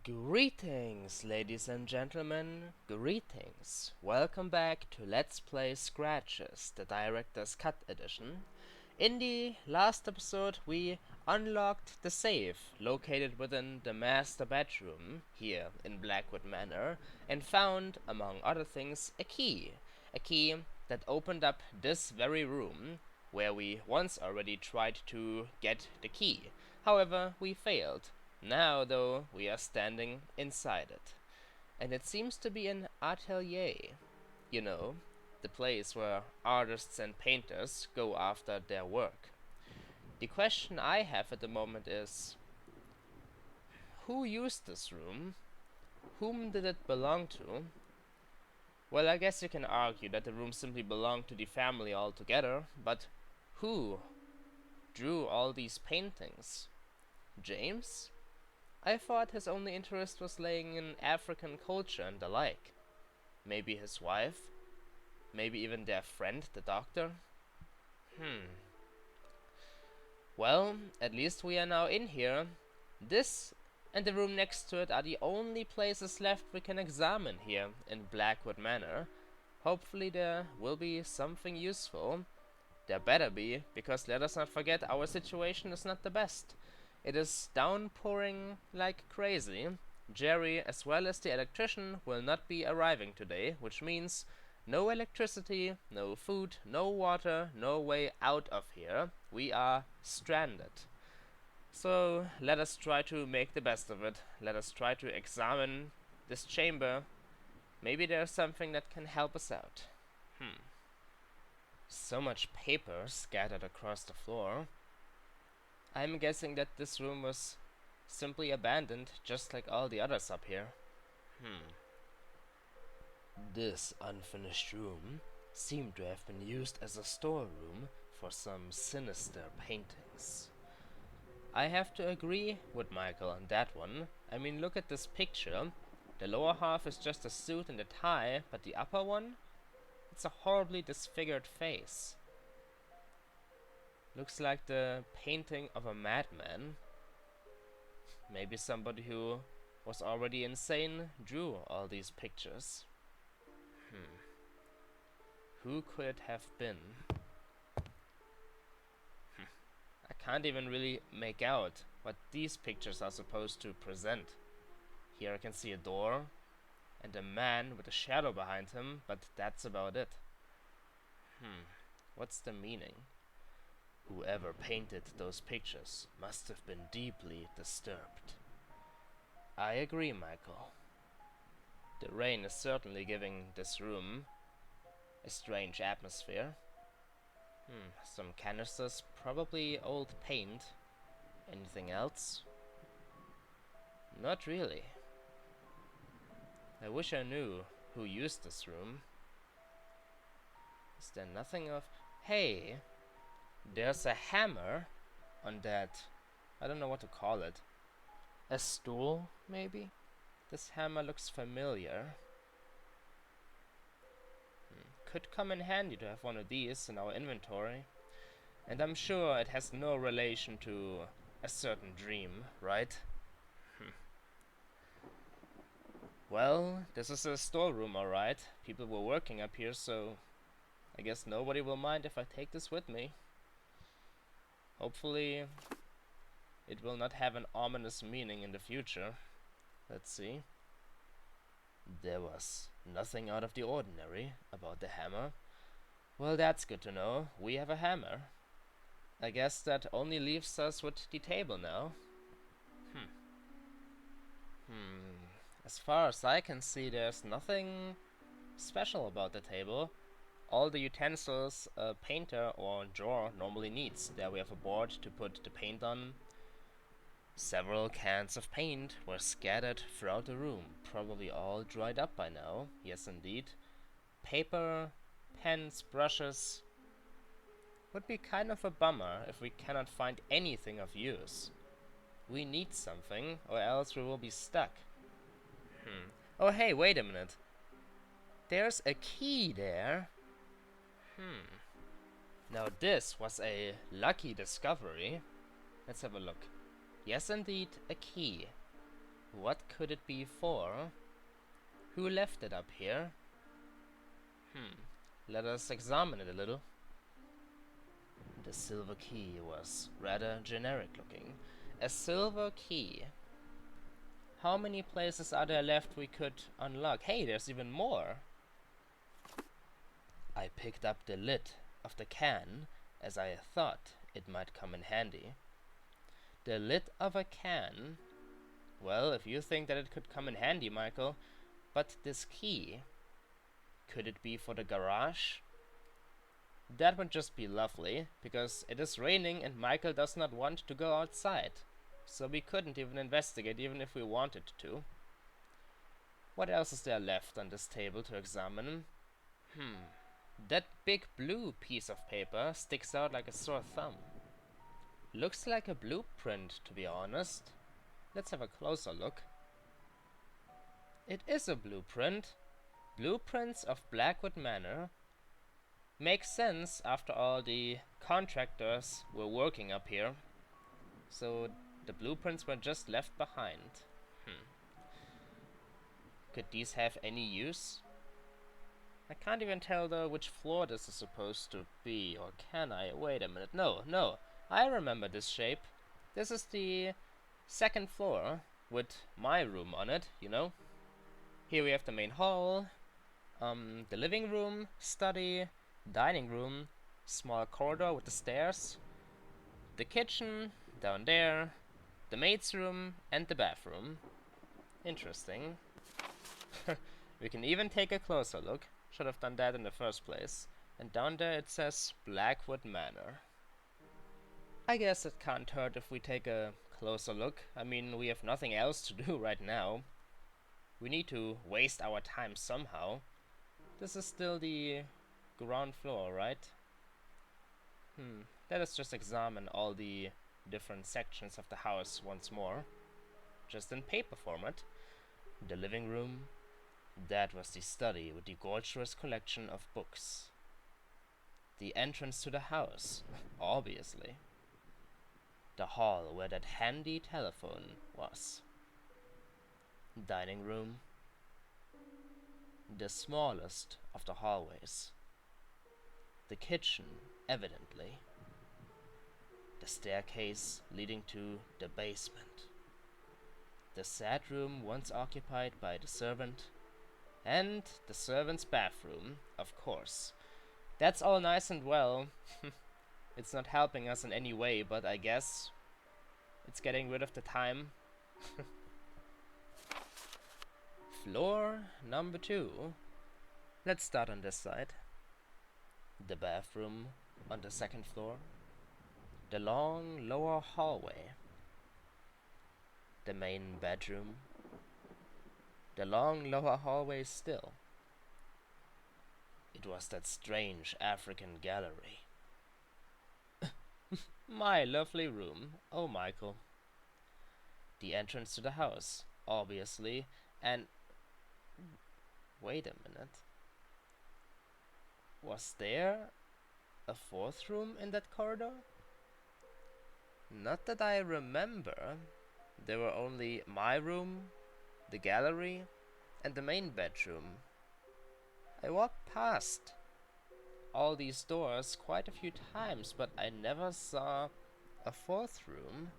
Greetings, ladies and gentlemen, greetings. Welcome back to Let's Play Scratches, the Director's Cut edition. In the last episode, we unlocked the safe located within the master bedroom here in Blackwood Manor and found, among other things, a key. A key that opened up this very room where we once already tried to get the key. However, we failed. Now, though, we are standing inside it. And it seems to be an atelier. You know, the place where artists and painters go after their work. The question I have at the moment is, who used this room? Whom did it belong to? Well, I guess you can argue that the room simply belonged to the family altogether, but who drew all these paintings? James? I thought his only interest was laying in African culture and the like. Maybe his wife? Maybe even their friend, the doctor? Well, at least we are now in here. This and the room next to it are the only places left we can examine here in Blackwood Manor. Hopefully there will be something useful. There better be, because let us not forget our situation is not the best. It is downpouring like crazy. Jerry, as well as the electrician, will not be arriving today, which means no electricity, no food, no water, no way out of here. We are stranded. So let us try to make the best of it. Let us try to examine this chamber. Maybe there's something that can help us out. So much paper scattered across the floor. I'm guessing that this room was simply abandoned, just like all the others up here. This unfinished room seemed to have been used as a storeroom for some sinister paintings. I have to agree with Michael on that one. I mean, look at this picture. The lower half is just a suit and a tie, but the upper one? It's a horribly disfigured face. Looks like the painting of a madman. Maybe somebody who was already insane drew all these pictures. Who could it have been? I can't even really make out what these pictures are supposed to present. Here I can see a door and a man with a shadow behind him, but that's about it. What's the meaning? Whoever painted those pictures must have been deeply disturbed. I agree, Michael. The rain is certainly giving this room a strange atmosphere. Some canisters, probably old paint. Anything else? Not really. I wish I knew who used this room. Is there nothing of... Hey! There's a hammer on that, I don't know what to call it. A stool, maybe? This hammer looks familiar. Could come in handy to have one of these in our inventory. And I'm sure it has no relation to a certain dream, right? Well, this is a storeroom, alright. People were working up here, so I guess nobody will mind if I take this with me. Hopefully, it will not have an ominous meaning in the future. Let's see. There was nothing out of the ordinary about the hammer. Well, that's good to know. We have a hammer. I guess that only leaves us with the table now. As far as I can see, there's nothing special about the table. All the utensils a painter or drawer normally needs. There we have a board to put the paint on. Several cans of paint were scattered throughout the room, probably all dried up by now. Yes, indeed. Paper, pens, brushes. Would be kind of a bummer if we cannot find anything of use. We need something, or else we will be stuck. Oh hey, wait a minute. There's a key there. Now this was a lucky discovery. Let's have a look. Yes, indeed, a key. What could it be for? Who left it up here? Let us examine it a little. The silver key was rather generic looking. A silver key. How many places are there left we could unlock? Hey, there's even more! I picked up the lid of the can, as I thought it might come in handy. The lid of a can? Well, if you think that it could come in handy, Michael. But this key, could it be for the garage? That would just be lovely, because it is raining and Michael does not want to go outside. So we couldn't even investigate, even if we wanted to. What else is there left on this table to examine? That big blue piece of paper sticks out like a sore thumb. Looks like a blueprint, to be honest. Let's have a closer look. It is a blueprint. Blueprints of Blackwood Manor. Makes sense after all the contractors were working up here. So the blueprints were just left behind. Could these have any use? I can't even tell though which floor this is supposed to be, or can I? Wait a minute. No. I remember this shape. This is the second floor with my room on it, you know? Here we have the main hall, the living room, study, dining room, small corridor with the stairs, the kitchen down there, the maid's room, and the bathroom. Interesting. We can even take a closer look. Should have done that in the first place. And down there it says Blackwood Manor. I guess it can't hurt if we take a closer look. I mean, we have nothing else to do right now. We need to waste our time somehow. This is still the ground floor, right? Let us just examine all the different sections of the house once more. Just in paper format. The living room. That was the study with the gorgeous collection of books. The entrance to the house, obviously. The hall where that handy telephone was. Dining room. The smallest of the hallways. The kitchen, evidently. The staircase leading to the basement. The sad room once occupied by the servant. And the servant's bathroom, of course. That's all nice and well. It's not helping us in any way, but I guess it's getting rid of the time. Floor number 2. Let's start on this side. The bathroom on the second floor. The long lower hallway. The main bedroom. The long lower hallway still. It was that strange African gallery. My lovely room. Oh, Michael. The entrance to the house, obviously, and... Wait a minute. Was there a fourth room in that corridor? Not that I remember. There were only my room, the gallery, and the main bedroom. I walked past all these doors quite a few times, but I never saw a fourth room.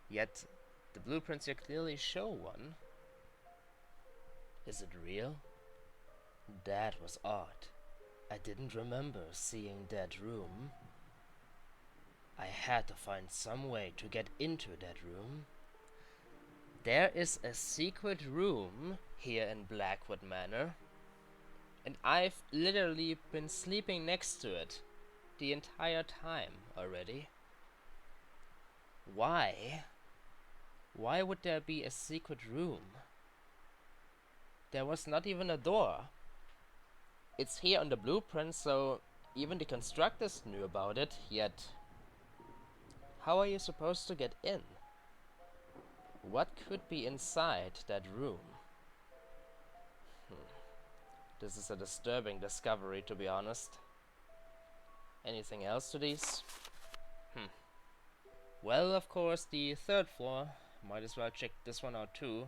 Yet the blueprints here clearly show one. Is it real? That was odd. I didn't remember seeing that room. I had to find some way to get into that room. There is a secret room here in Blackwood Manor, and I've literally been sleeping next to it the entire time already. Why? Why would there be a secret room? There was not even a door. It's here on the blueprint, so even the constructors knew about it, yet how are you supposed to get in? What could be inside that room? This is a disturbing discovery, to be honest. Anything else to these? Well, of course, the third floor, Might as well check this one out too,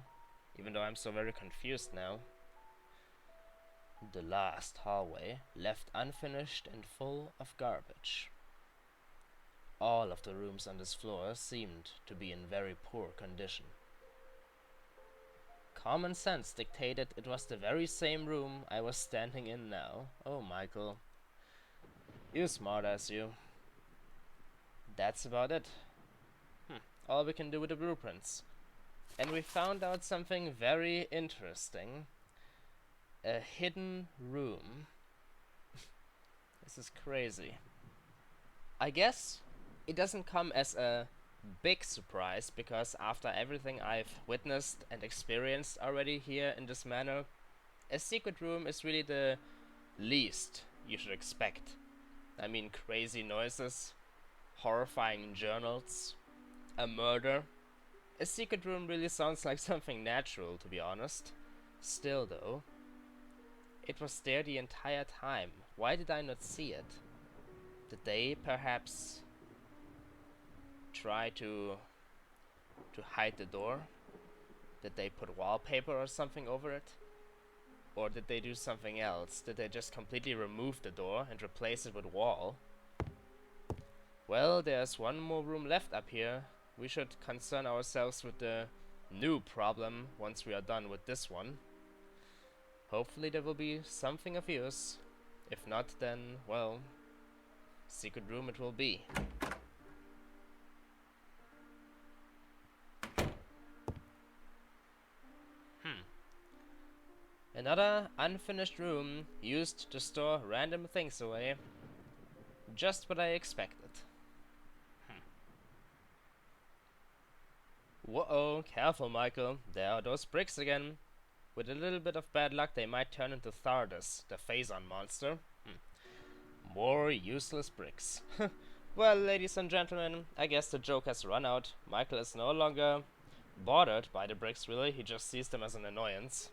even though I'm so very confused now. The last hallway, left unfinished and full of garbage. All of the rooms on this floor seemed to be in very poor condition. Common sense dictated it was the very same room I was standing in now. Oh, Michael. You smart ass, you. That's about it. All we can do with the blueprints. And we found out something very interesting. A hidden room. This is crazy. I guess it doesn't come as a big surprise, because after everything I've witnessed and experienced already here in this manor, a secret room is really the least you should expect. I mean, crazy noises, horrifying journals, a murder. A secret room really sounds like something natural, to be honest. Still though, it was there the entire time. Why did I not see it? Did they perhaps try to hide the door? Did they put wallpaper or something over it? Or did they do something else? Did they just completely remove the door and replace it with wall? Well, there's one more room left up here. We should concern ourselves with the new problem once we are done with this one. Hopefully there will be something of use. If not, then, well, secret room it will be. Another unfinished room used to store random things away. Just what I expected. Whoa, careful, Michael. There are those bricks again. With a little bit of bad luck, they might turn into Thardus, the Phazon monster. More useless bricks. Well, ladies and gentlemen, I guess the joke has run out. Michael is no longer bothered by the bricks, really. He just sees them as an annoyance.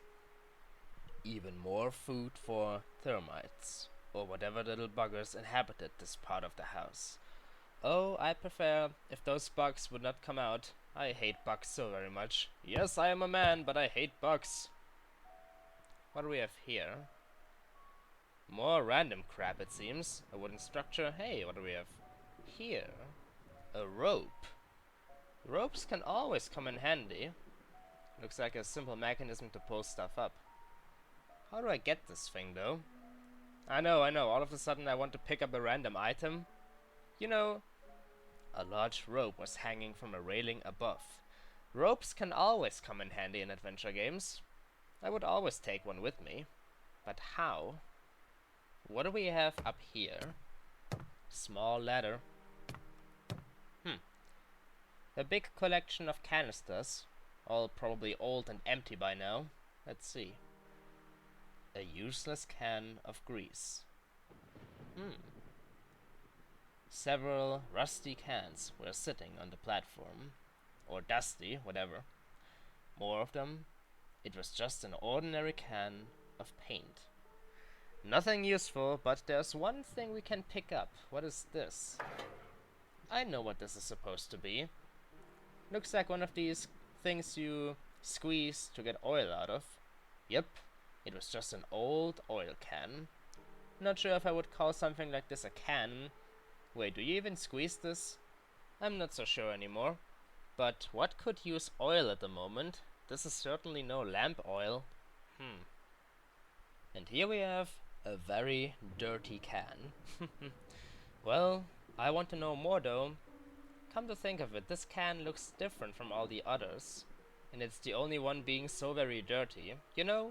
Even more food for termites, or whatever little buggers inhabited this part of the house. Oh, I prefer if those bugs would not come out. I hate bugs so very much. Yes, I am a man, but I hate bugs. What do we have here? More random crap, it seems. A wooden structure. Hey, what do we have here? A rope. Ropes can always come in handy. Looks like a simple mechanism to pull stuff up. How do I get this thing, though? I know. All of a sudden I want to pick up a random item. You know, a large rope was hanging from a railing above. Ropes can always come in handy in adventure games. I would always take one with me. But how? What do we have up here? Small ladder. A big collection of canisters. All probably old and empty by now. Let's see. A useless can of grease. Several rusty cans were sitting on the platform. Or dusty, whatever. More of them. It was just an ordinary can of paint. Nothing useful, but there's one thing we can pick up. What is this? I know what this is supposed to be. Looks like one of these things you squeeze to get oil out of. Yep, it was just an old oil can. Not sure if I would call something like this a can. Wait, do you even squeeze this? I'm not so sure anymore. But what could use oil at the moment? This is certainly no lamp oil. And here we have a very dirty can. Well, I want to know more though. Come to think of it, this can looks different from all the others. And it's the only one being so very dirty. You know,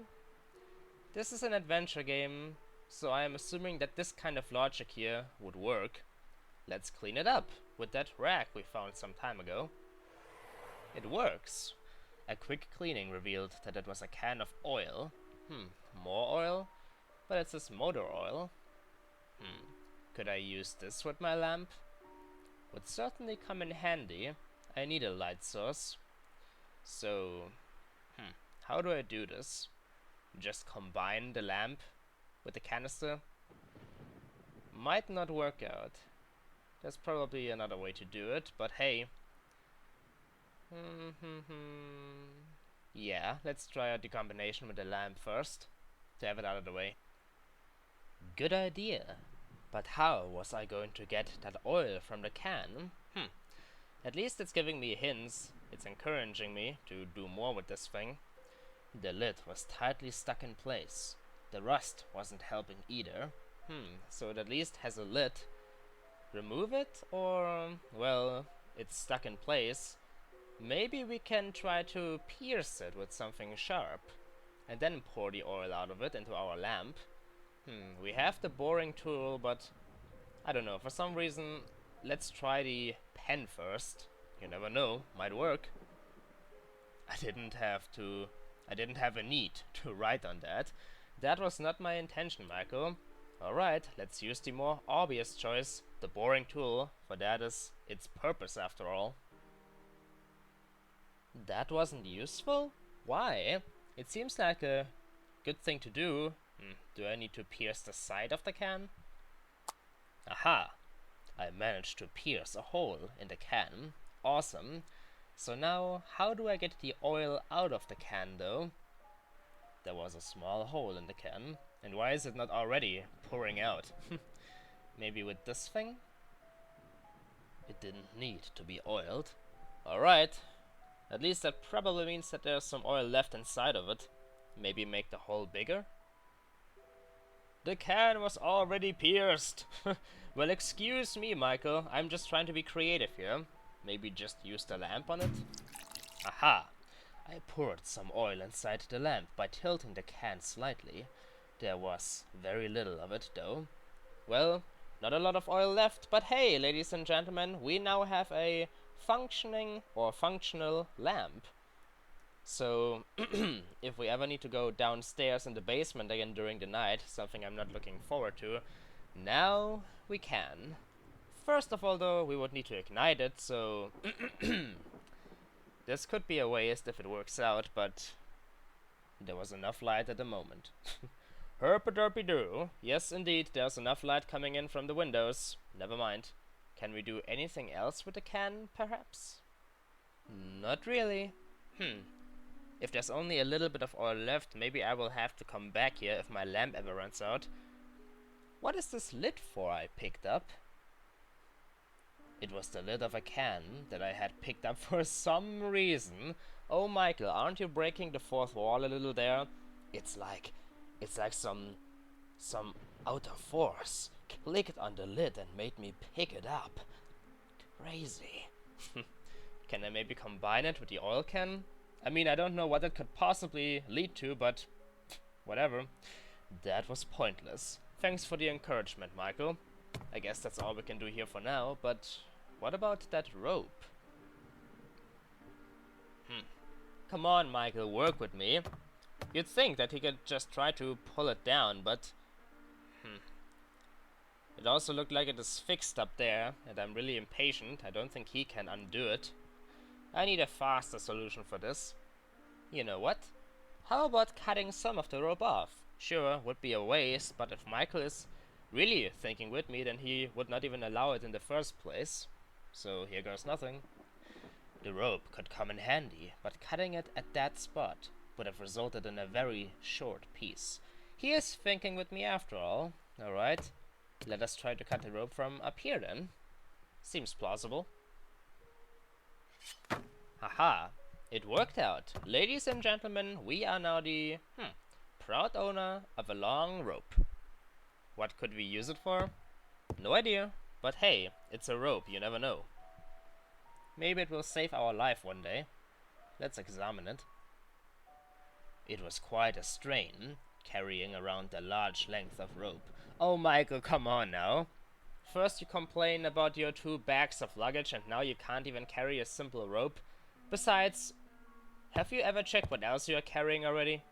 this is an adventure game, so I am assuming that this kind of logic here would work. Let's clean it up with that rag we found some time ago. It works. A quick cleaning revealed that it was a can of oil. More oil? But it says motor oil. Could I use this with my lamp? Would certainly come in handy. I need a light source. So, how do I do this? Just combine the lamp with the canister? Might not work out. There's probably another way to do it, but hey. Yeah, let's try out the combination with the lamp first, to have it out of the way. Good idea. But how was I going to get that oil from the can? At least it's giving me hints. It's encouraging me to do more with this thing. The lid was tightly stuck in place. The rust wasn't helping either. So it at least has a lid. Remove it, or, well, it's stuck in place. Maybe we can try to pierce it with something sharp, and then pour the oil out of it into our lamp. We have the boring tool, but I don't know, for some reason, let's try the pen first. You never know, might work. I didn't have a need to write on that. That was not my intention, Michael. Alright, let's use the more obvious choice, the boring tool, for that is its purpose after all. That wasn't useful? Why? It seems like a good thing to do. Do I need to pierce the side of the can? Aha! I managed to pierce a hole in the can. Awesome. So now, how do I get the oil out of the can though? There was a small hole in the can. And why is it not already pouring out? Maybe with this thing? It didn't need to be oiled. Alright. At least that probably means that there's some oil left inside of it. Maybe make the hole bigger? The can was already pierced! Well, excuse me, Michael. I'm just trying to be creative here. Maybe just use the lamp on it? Aha! I poured some oil inside the lamp by tilting the can slightly. There was very little of it, though. Well, not a lot of oil left, but hey, ladies and gentlemen, we now have a functioning or functional lamp. So, if we ever need to go downstairs in the basement again during the night, something I'm not looking forward to, now we can. First of all, though, we would need to ignite it, so this could be a waste if it works out, but there was enough light at the moment. Herp-a-derpy-doo. Yes, indeed, there's enough light coming in from the windows. Never mind. Can we do anything else with the can, perhaps? Not really. If there's only a little bit of oil left, maybe I will have to come back here if my lamp ever runs out. What is this lid for I picked up? It was the lid of a can that I had picked up for some reason. Oh, Michael, aren't you breaking the fourth wall a little there? It's like some outer force clicked on the lid and made me pick it up. Crazy. Can I maybe combine it with the oil can? I mean, I don't know what it could possibly lead to, but whatever. That was pointless. Thanks for the encouragement, Michael. I guess that's all we can do here for now, but what about that rope? Come on, Michael, work with me. You'd think that he could just try to pull it down, but it also looked like it is fixed up there, and I'm really impatient. I don't think he can undo it. I need a faster solution for this. You know what? How about cutting some of the rope off? Sure, would be a waste, but if Michael is really thinking with me, then he would not even allow it in the first place. So here goes nothing. The rope could come in handy, but cutting it at that spot would have resulted in a very short piece. He is thinking with me after all. Alright, let us try to cut the rope from up here then. Seems plausible. Haha, it worked out. Ladies and gentlemen, we are now the proud owner of a long rope. What could we use it for? No idea, but hey, it's a rope, you never know. Maybe it will save our life one day. Let's examine it. It was quite a strain, carrying around a large length of rope. Oh, Michael, come on now. First you complain about your 2 bags of luggage and now you can't even carry a simple rope. Besides, have you ever checked what else you are carrying already?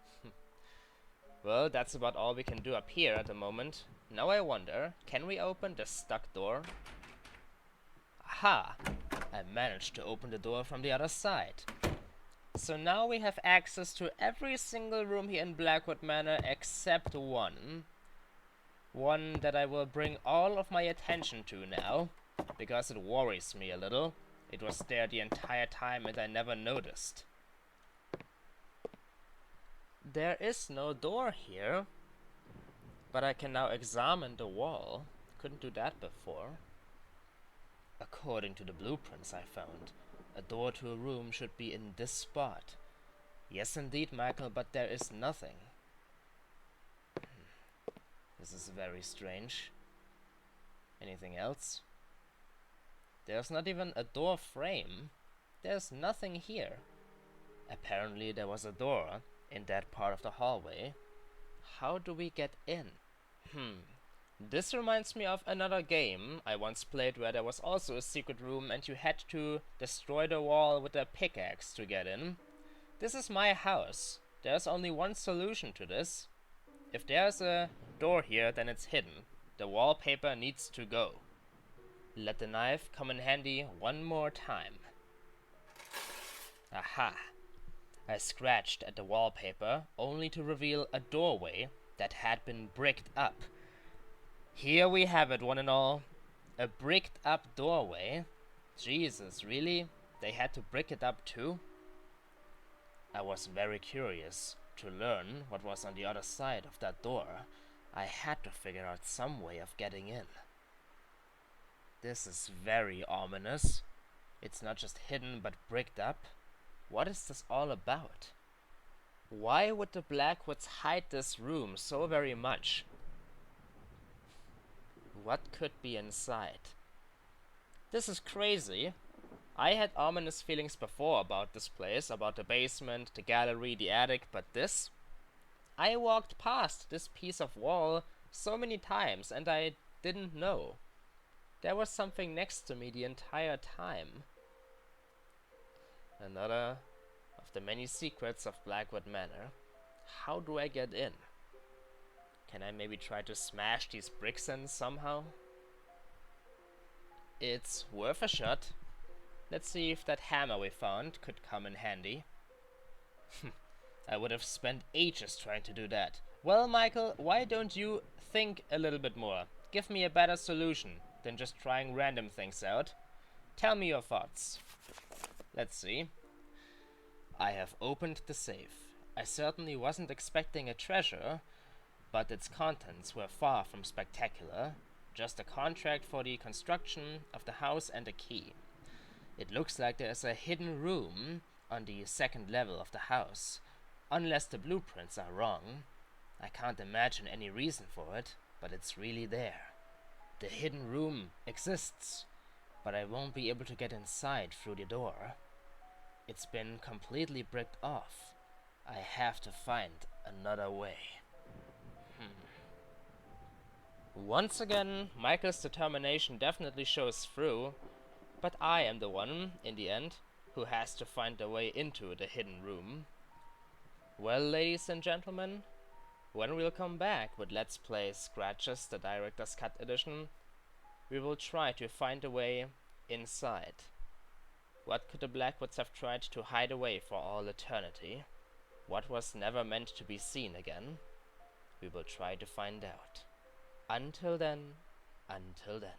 Well, that's about all we can do up here at the moment. Now I wonder, can we open the stuck door? Aha! I managed to open the door from the other side. So now we have access to every single room here in Blackwood Manor except one. One that I will bring all of my attention to now, because it worries me a little. It was there the entire time and I never noticed. There is no door here, but I can now examine the wall. Couldn't do that before. According to the blueprints I found, a door to a room should be in this spot. Yes indeed, Michael, but there is nothing. This is very strange. Anything else? There's not even a door frame. There's nothing here. Apparently there was a door in that part of the hallway. How do we get in? This reminds me of another game I once played where there was also a secret room and you had to destroy the wall with a pickaxe to get in. This is my house. There's only one solution to this. If there's a door here, then it's hidden. The wallpaper needs to go. Let the knife come in handy one more time. Aha! I scratched at the wallpaper only to reveal a doorway that had been bricked up. Here we have it, one and all. A bricked up doorway. Jesus, really? They had to brick it up too? I was very curious to learn what was on the other side of that door. I had to figure out some way of getting in. This is very ominous. It's not just hidden but bricked up. What is this all about? Why would the Blackwoods hide this room so very much? What could be inside? This is crazy. I had ominous feelings before about this place, about the basement, the gallery, the attic, but this? I walked past this piece of wall so many times and I didn't know. There was something next to me the entire time. Another of the many secrets of Blackwood Manor. How do I get in? Can I maybe try to smash these bricks in somehow? It's worth a shot. Let's see if that hammer we found could come in handy. I would have spent ages trying to do that. Well, Michael, why don't you think a little bit more? Give me a better solution than just trying random things out. Tell me your thoughts. Let's see. I have opened the safe. I certainly wasn't expecting a treasure, but its contents were far from spectacular. Just a contract for the construction of the house and a key. It looks like there is a hidden room on the second level of the house. Unless the blueprints are wrong. I can't imagine any reason for it, but it's really there. The hidden room exists, but I won't be able to get inside through the door. It's been completely bricked off. I have to find another way. Once again, Michael's determination definitely shows through, but I am the one, in the end, who has to find a way into the hidden room. Well, ladies and gentlemen, when we'll come back with Let's Play Scratches, the Director's Cut edition, we will try to find a way inside. What could the Blackwoods have tried to hide away for all eternity? What was never meant to be seen again? We will try to find out. Until then, until then.